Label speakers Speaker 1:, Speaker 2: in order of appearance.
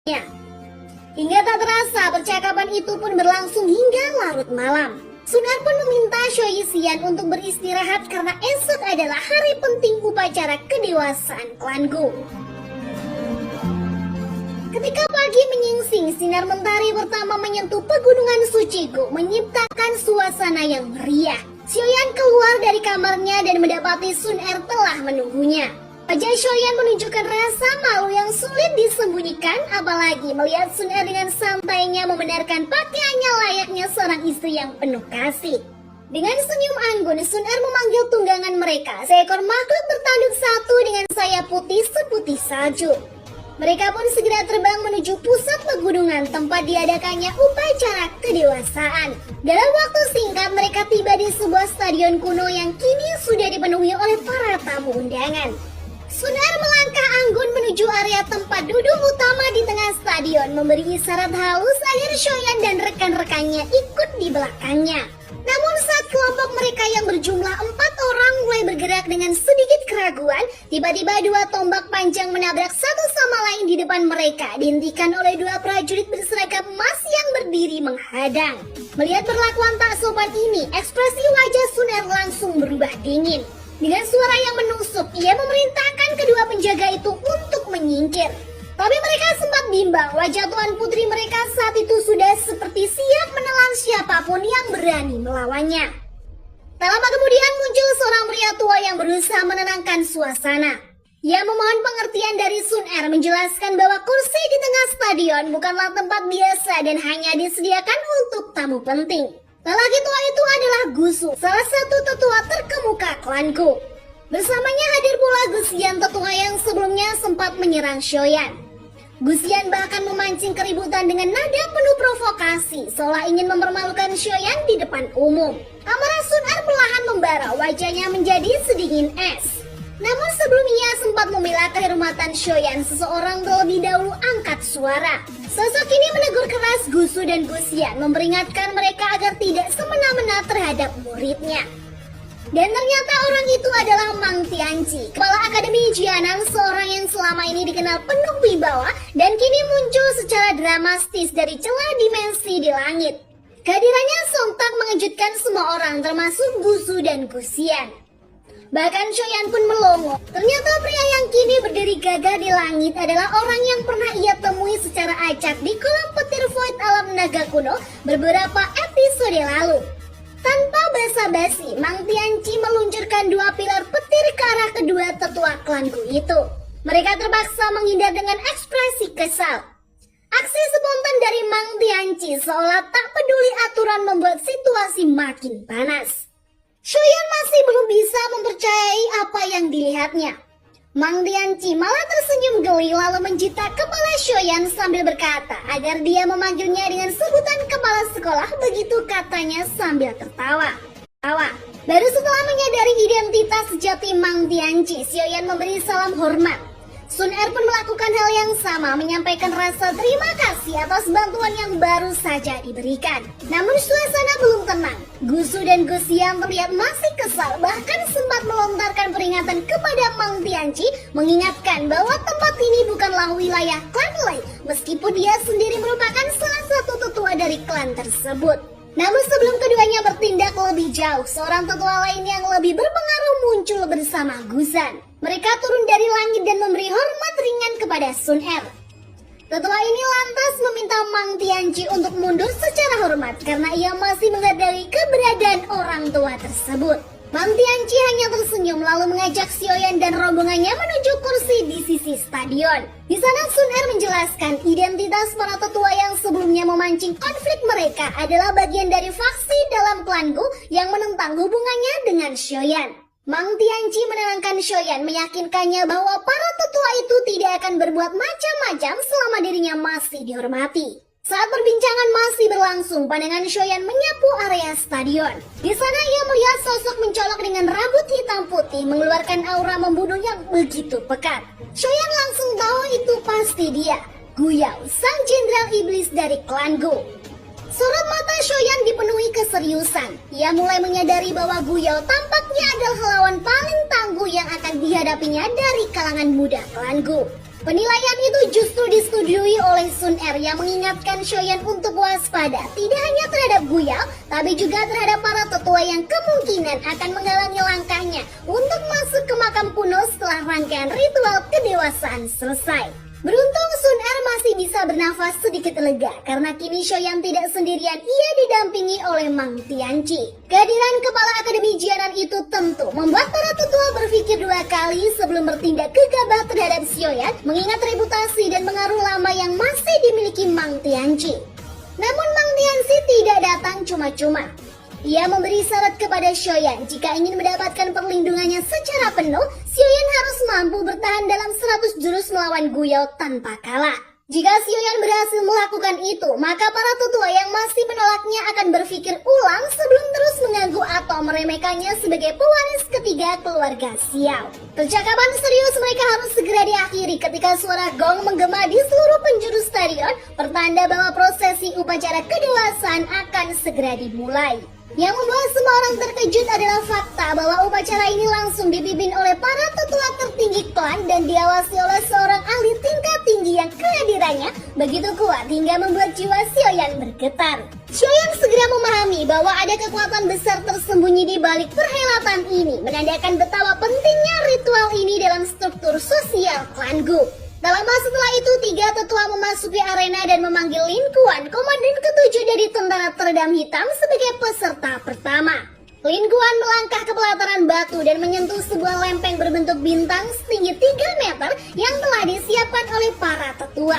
Speaker 1: Ya, hingga tak terasa percakapan itu pun berlangsung hingga larut malam. Sun Er pun meminta Sho Yi-sian untuk beristirahat karena esok adalah hari penting upacara kedewasaan klan Gu. Ketika pagi menyingsing, sinar mentari pertama menyentuh pegunungan suci Gu menciptakan suasana yang meriah. Xiaoyan keluar dari kamarnya dan mendapati Sun Er telah menunggunya. Wajah Xiaoyan menunjukkan rasa malu yang sulit disembunyikan, apalagi melihat Sun Er dengan santainya membenarkan pakaiannya layaknya seorang istri yang penuh kasih. Dengan senyum anggun, Sun Er memanggil tunggangan mereka, seekor makhluk bertanduk satu dengan sayap putih seputih salju. Mereka pun segera terbang menuju pusat pegunungan tempat diadakannya upacara kedewasaan. Dalam waktu singkat mereka tiba di sebuah stadion kuno yang kini sudah dipenuhi oleh para tamu undangan. Sun Er melangkah anggun menuju area tempat duduk utama di tengah stadion, memberi isyarat halus agar Xiaoyan dan rekan-rekannya ikut di belakangnya. Namun saat kelompok mereka yang berjumlah 4 orang mulai bergerak dengan sedikit keraguan, tiba-tiba 2 tombak panjang menabrak satu sama lain di depan mereka, dihentikan oleh 2 prajurit berseragam emas yang berdiri menghadang. Melihat perlakuan tak sopan ini, ekspresi wajah Sun Er langsung berubah dingin. Dengan suara yang menusuk, ia memerintahkan kedua penjaga itu untuk menyingkir. Tapi mereka sempat bimbang, wajah tuan putri mereka saat itu sudah seperti siap menelan siapapun yang berani melawannya. Tak lama kemudian muncul seorang pria tua yang berusaha menenangkan suasana. Ia memohon pengertian dari Sun Er, menjelaskan bahwa kursi di tengah stadion bukanlah tempat biasa dan hanya disediakan untuk tamu penting. Lelaki tua itu adalah Gusu, salah satu tetua terkemuka klan Gu. Bersamanya hadir pula Gusian, tetua yang sebelumnya sempat menyerang Xiaoyan. Gusian bahkan memancing keributan dengan nada penuh provokasi, seolah ingin mempermalukan Xiaoyan di depan umum. Amarah Sun Er perlahan membara, wajahnya menjadi sedingin es. Namun sebelum ia sempat membela kehormatan Xiaoyan, seseorang terlebih dahulu angkat suara. Sosok ini menegur keras Gusu dan Gusian, memperingatkan mereka agar tidak semena-mena terhadap muridnya. Dan ternyata orang itu adalah Mang Tianqi, kepala Akademi Jianan, seorang yang selama ini dikenal penuh wibawa dan kini muncul secara dramatis dari celah dimensi di langit. Kehadirannya sontak mengejutkan semua orang, termasuk Gusu dan Gusian. Bahkan Xiaoyan pun melongo. Ternyata pria yang kini berdiri gagah di langit adalah orang yang pernah ia temui secara acak di kolam petir Void Alam Naga Kuno beberapa episode lalu. Tanpa basa-basi, Mang Tianqi meluncurkan 2 pilar petir ke arah kedua tetua klan Gu itu. Mereka terpaksa menghindar dengan ekspresi kesal. Aksi spontan dari Mang Tianqi seolah tak peduli aturan membuat situasi makin panas. Xiaoyan masih belum bisa mempercayai apa yang dilihatnya. Mang Tianqi malah tersenyum geli lalu menjitak kepala Xiaoyan sambil berkata agar dia memanggilnya dengan sebutan kepala sekolah, begitu katanya sambil tertawa. Baru setelah menyadari identitas sejati Mang Tianqi, Xiaoyan memberi salam hormat. Sun Er pun melakukan hal yang sama, menyampaikan rasa terima kasih atas bantuan yang baru saja diberikan. Namun suasana belum tenang. Gusu dan Gusian terlihat masih kesal, bahkan sempat melontarkan peringatan kepada Mang Tianqi, mengingatkan bahwa tempat ini bukanlah wilayah klan Lei, meskipun dia sendiri merupakan salah satu tetua dari klan tersebut. Namun sebelum keduanya bertindak lebih jauh, seorang tetua lain yang lebih berpengaruh muncul bersama Gusan. Mereka turun dari langit dan memberi hormat ringan kepada Sun Er. Tetua ini lantas meminta Mang Tianqi untuk mundur secara hormat karena ia masih menghargai keberadaan orang tua tersebut. Mang Tianqi hanya tersenyum lalu mengajak Xiaoyan dan rombongannya menuju kursi di sisi stadion. Di sana Sun Er menjelaskan identitas para tetua yang sebelumnya memancing konflik mereka adalah bagian dari faksi dalam klan Gu yang menentang hubungannya dengan Xiaoyan. Mang Tianqi menenangkan Xiaoyan, meyakinkannya bahwa para tetua itu tidak akan berbuat macam-macam selama dirinya masih dihormati. Saat perbincangan masih berlangsung, pandangan Xiaoyan menyapu area stadion. Di sana ia melihat sosok mencolok dengan rambut hitam putih mengeluarkan aura membunuh yang begitu pekat. Xiaoyan langsung tahu itu pasti dia, Gu Yao, sang jenderal iblis dari klan Gu. Sorot mata Xiaoyan dipenuhi keseriusan. Ia mulai menyadari bahwa Gu Yao tampaknya adalah lawan paling tangguh yang akan dihadapinya dari kalangan muda klan Gu. Penilaian itu justru disetujui oleh Sun Er yang mengingatkan Xiaoyan untuk waspada tidak hanya terhadap Guya, tapi juga terhadap para tetua yang kemungkinan akan menghalangi langkahnya untuk masuk ke makam kuno setelah rangkaian ritual kedewasaan selesai. Beruntung Sun Er masih bisa bernafas sedikit lega karena kini Xiaoyan tidak sendirian, ia didampingi oleh Mang Tianqi. Kehadiran kepala Akademi Jianan itu tentu membuat para tetua berpikir dua kali sebelum bertindak gegabah terhadap Xiaoyan mengingat reputasi dan pengaruh lama yang masih dimiliki Mang Tianqi. Namun Mang Tianqi tidak datang cuma-cuma. Ia memberi syarat kepada Xiaoyan jika ingin mendapatkan perlindungannya secara penuh, Xiaoyan harus mampu bertahan dalam 100 jurus melawan Guyo tanpa kalah. Jika Xiaoyan berhasil melakukan itu, maka para tetua yang masih menolaknya akan berpikir ulang sebelum terus mengganggu atau meremehkannya sebagai pewaris ketiga keluarga Xiao. Percakapan serius mereka harus segera diakhiri ketika suara gong menggema di seluruh penjuru stadion, pertanda bahwa prosesi upacara kedewasaan akan segera dimulai. Yang membuat semua orang terkejut adalah fakta bahwa upacara ini langsung dipimpin oleh para tetua tertinggi klan dan diawasi oleh seorang ahli tingkat tinggi yang kehadirannya begitu kuat hingga membuat jiwa Xiaoyan bergetar. Xiaoyan segera memahami bahwa ada kekuatan besar tersembunyi di balik perhelatan ini, menandakan betapa pentingnya ritual ini dalam struktur sosial klan Gu. Tak lama setelah itu, tiga tetua memasuki arena dan memanggil Lin Kuan, komandan ketujuh dari tentara teredam hitam sebagai peserta pertama. Lin Kuan melangkah ke pelataran batu dan menyentuh sebuah lempeng berbentuk bintang setinggi 3 meter yang telah disiapkan oleh para tetua.